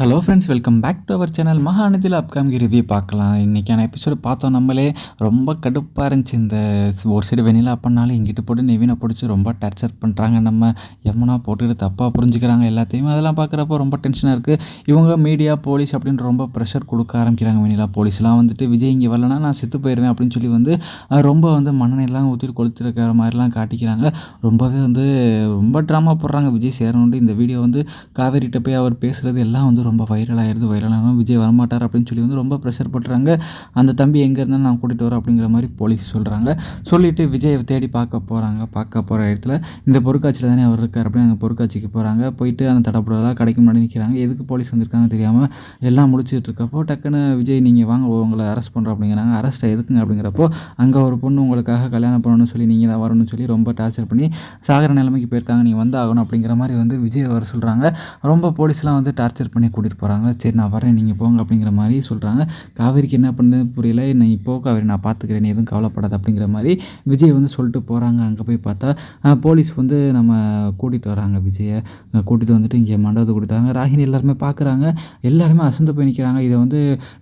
Hello friends, welcome back to our channel. மகாநதியில் upcoming review பார்க்கலாம். இன்றைக்கான எபிசோடு பார்த்தோம். நம்மளே ரொம்ப கடுப்பாக இருந்துச்சு. இந்த ஒரு சைடு வெண்ணிலா பண்ணாலும் இங்கிட்டு போட்டு நெவினை பிடிச்சி ரொம்ப டார்ச்சர் பண்ணுறாங்க. நம்ம எம்மனா போட்டுட்டு தப்பாக புரிஞ்சுக்கிறாங்க எல்லாத்தையுமே. அதெல்லாம் பார்க்குறப்போ ரொம்ப டென்ஷனாக இருக்குது. இவங்க மீடியா போலீஸ் அப்படின்னு ரொம்ப ப்ரெஷர் கொடுக்க ஆரம்பிக்கிறாங்க. வெண்ணிலா போலீஸ்லாம் வந்துட்டு விஜய் இங்கே வரலனா நான் செத்து போயிடுவேன் அப்படின்னு சொல்லி வந்து ரொம்ப வந்து மண்ணெண்ணெய்லாம் ஊற்றிட்டு கொளுத்திருக்கிற மாதிரிலாம் காட்டிக்கிறாங்க. ரொம்பவே வந்து ரொம்ப ட்ராமா போடுறாங்க. விஜய் சேரணுன்ட்டு இந்த வீடியோ வந்து காவேரிகிட்ட போய் அவர் பேசுகிறது எல்லாம் வந்து ரொம்ப வைரல் வைரலாகவும் விஜய் வரமாட்டார் அப்படின்னு சொல்லி வந்து ரொம்ப ப்ரெஷர் பண்ணுறாங்க. அந்த தம்பி எங்கே இருந்தாலும் நான் கூட்டிகிட்டு வரேன் அப்படிங்கிற மாதிரி போலீஸ் சொல்கிறாங்க. சொல்லிவிட்டு விஜயை தேடி பார்க்க போகிறாங்க. பார்க்க போகிற இடத்துல இந்த பொருட்காட்சியில் தானே அவர் இருக்கார் அப்படின்னு அந்த பொருட்காட்சிக்கு போகிறாங்க. போயிட்டு அந்த தடப்படலாம் கடைக்கு முன்னாடி நிற்கிறாங்க. எதுக்கு போலீஸ் வந்திருக்காங்க தெரியாமல் எல்லாம் முடிச்சுட்டு இருக்கப்போ டக்குன்னு விஜய் நீங்கள் வாங்க உங்களை அரெஸ்ட் பண்ணுறோம் அப்படிங்கிறாங்க. அரெஸ்ட்டை எதுக்குங்க அப்படிங்கிறப்போ அங்கே ஒரு பொண்ணு உங்களுக்காக கல்யாணம் பண்ணணும்னு சொல்லி நீங்கள் தான் வரணும்னு சொல்லி ரொம்ப டார்ச்சர் பண்ணி சாகர நிலைமைக்கு போயிருக்காங்க, நீங்கள் வந்து ஆகணும் அப்படிங்கிற மாதிரி வந்து விஜய் வர சொல்கிறாங்க. ரொம்ப போலீஸ்லாம் வந்து டார்ச்சர் பண்ணி கூட்டிகிட்டு போகிறாங்க. சரி நான் வரேன் நீங்கள் போங்க அப்படிங்கிற மாதிரி சொல்கிறாங்க. காவேரிக்கு என்ன பண்ணுறது புரியல. நீ இப்போ காவேரி நான் பார்த்துக்கிறேன், நீ எதுவும் கவலைப்படாது அப்படிங்கிற மாதிரி விஜய் வந்து சொல்லிட்டு போகிறாங்க. அங்கே போய் பார்த்தா போலீஸ் வந்து நம்ம கூட்டிகிட்டு வராங்க. விஜயை கூட்டிகிட்டு வந்துட்டு இங்கே மண்டபத்தை கொடுத்தாங்க. ராகினி எல்லாருமே பார்க்குறாங்க. எல்லாருமே அசந்து போய் நிற்கிறாங்க. இதை வந்து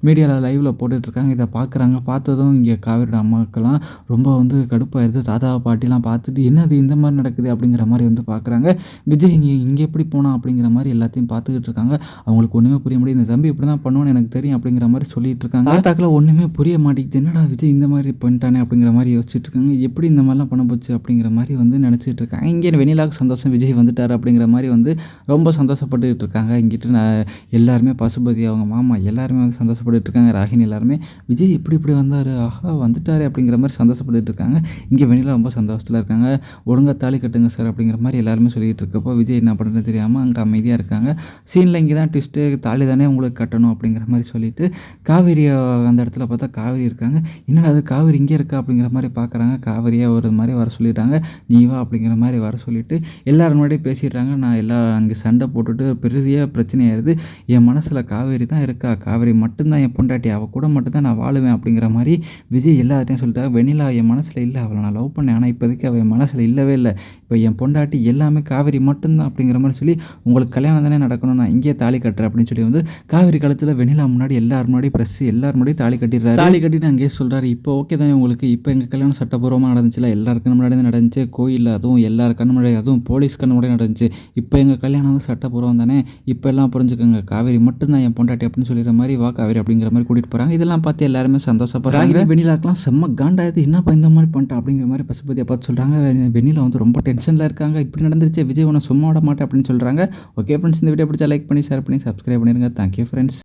மீடியாவில் லைவில் போட்டுட்ருக்காங்க. இதை பார்க்குறாங்க. பார்த்ததும் இங்கே காவேரியோட அம்மாக்கெல்லாம் ரொம்ப வந்து கடுப்பாயிருது. தாத்தா பாட்டிலாம் பார்த்துட்டு என்னது இந்த மாதிரி நடக்குது அப்படிங்கிற மாதிரி வந்து பார்க்குறாங்க. விஜய் இங்கே எப்படி போனான் அப்படிங்கிற மாதிரி எல்லாத்தையும் பார்த்துக்கிட்டு இருக்காங்க. அவங்களுக்கு ஒன்றுமே புரிய முடியும். இந்த தம்பி இப்படி தான் பண்ணுவான்னு எனக்கு தெரியும் அப்படிங்கிற மாதிரி சொல்லிட்டு இருக்காங்க. தாத்தாக்கில் ஒன்றுமே புரிய மாட்டேங்குது. என்னடா விஜய் இந்த மாதிரி பண்ணிட்டானே அப்படிங்கிற மாதிரி யோசிச்சுட்டு இருக்காங்க. எப்படி இந்த மாதிரிலாம் பண்ண போச்சு அப்படிங்கிற மாதிரி வந்து நினச்சிட்டு இருக்காங்க. இங்கே வெண்ணிலாவுக்கு சந்தோஷம், விஜய் வந்துட்டார் அப்படிங்கிற மாதிரி வந்து ரொம்ப சந்தோஷப்பட்டுக்கிட்டு இருக்காங்க. இங்கிட்டு எல்லாருமே பசுபதி அவங்க மாமா எல்லாருமே வந்து சந்தோஷப்பட்டுட்டு இருக்காங்க. ராகினி எல்லாருமே விஜய் இப்படி வந்தார், ஆஹா வந்துட்டார் அப்படிங்கிற மாதிரி சந்தோஷப்பட்டுட்டு இருக்காங்க. இங்கே வெண்ணிலா ரொம்ப சந்தோஷத்தில் இருக்காங்க. ஒழுங்காக தாலி கட்டுங்க சார் அப்படிங்கிற மாதிரி எல்லாருமே சொல்லிகிட்டு இருக்கப்போ விஜய் என்ன பண்ணுறதுன்னு தெரியாமல் அங்கே அமைதியாக இருக்காங்க. சீனில் இங்கே தான் ட்விஸ்ட்டு, தாலி தானே உங்களுக்கு கட்டணும் அப்படிங்கிற மாதிரி சொல்லிவிட்டு காவேரியை அந்த இடத்துல பார்த்தா காவேரி இருக்காங்க. என்னடா அது காவேரி இங்கே இருக்கா அப்படிங்கிற மாதிரி பார்க்குறாங்க. காவேரியை ஒரு மாதிரி வர சொல்லிட்டாங்க. நீ வா அப்படிங்கிற மாதிரி வர சொல்லிவிட்டு எல்லோரும் முன்னாடியே பேசிடுறாங்க. நான் அங்கே சண்டை போட்டுட்டு பெரிய பிரச்சனையாயிருது. என் மனசில் காவேரி தான் இருக்கா, காவேரி மட்டும்தான் என் பொண்டாட்டி, அவள் கூட மட்டும்தான் நான் வாழுவேன் அப்படிங்கிற மாதிரி விஜய் எல்லாத்தையும் சொல்லிட்டாங்க. வெண்ணிலா என் மனசில் இல்லை, அவளை நான் லவ் பண்ணேன், ஆனால் இப்போதைக்கு அவள் என் மனசில் இல்லவே இல்லை. இப்போ என் பொண்டாட்டி எல்லாமே காவேரி மட்டும்தான் அப்படிங்கிற மாதிரி சொல்லி உங்களுக்கு கல்யாணம் தானே நடக்கணும், நான் இங்கேயே தாலி கட்டுறேன் அப்படின்னு சொல்லி வந்து காவேரி காலத்தில் வெண்ணிலா முன்னாடி எல்லாரும் முன்னாடி ப்ரெஸ் எல்லாரும் முன்னாடி தாலி கட்டிடுறாரு. தாலி கட்டிட்டு அங்கேயே சொல்கிறாரு, இப்போ ஓகே தானே உங்களுக்கு, இப்போ எங்கள் கல்யாணம் சட்டப்பூர்வமாக நடந்துச்சுல, எல்லாருக்கும் முன்னாடி தான் நடந்துச்சு, கோயிலில் அதுவும் எல்லாரு கண்ணு முன்னாடி, அதுவும் போலீஸ் கண்ணு முன்னாடி நடந்துச்சு. இப்போ எங்கள் கல்யாணம் வந்து சட்டப்பூர்வம் தானே, இப்போ எல்லாம் புரிஞ்சுக்கோங்க, காவேரி மட்டும்தான் என் பொண்டாட்டி அப்படின்னு சொல்லிடுற மாதிரி வா காவேரி அப்படிங்கிற மாதிரி கூட்டிகிட்டு போகிறாங்க. இதெல்லாம் பார்த்து எல்லாருமே சந்தோஷப்படுறாங்க. வெண்ணிலாக்கெல்லாம் செம்ம காண்டாயது, என்னப்பா இந்த மாதிரி பண்ணிட்டா அப்படிங்கிற மாதிரி பசுபதியை பார்த்து சொல்கிறாங்க. வெண்ணிலா வந்து ரொம்ப டென்ஷனில் இருக்காங்க. இப்படி நடந்துருச்சு, விஜய் உன்னை சும்மா விட மாட்டேன் அப்படின்னு சொல்கிறாங்க. ஓகே ஃப்ரெண்ட்ஸ், இந்த வீடியோ பிடிச்சா லைக் பண்ணி ஷேர் பண்ணி சப்ஸ்கிரைப் பண்ணிடுங்க. Thank you friends.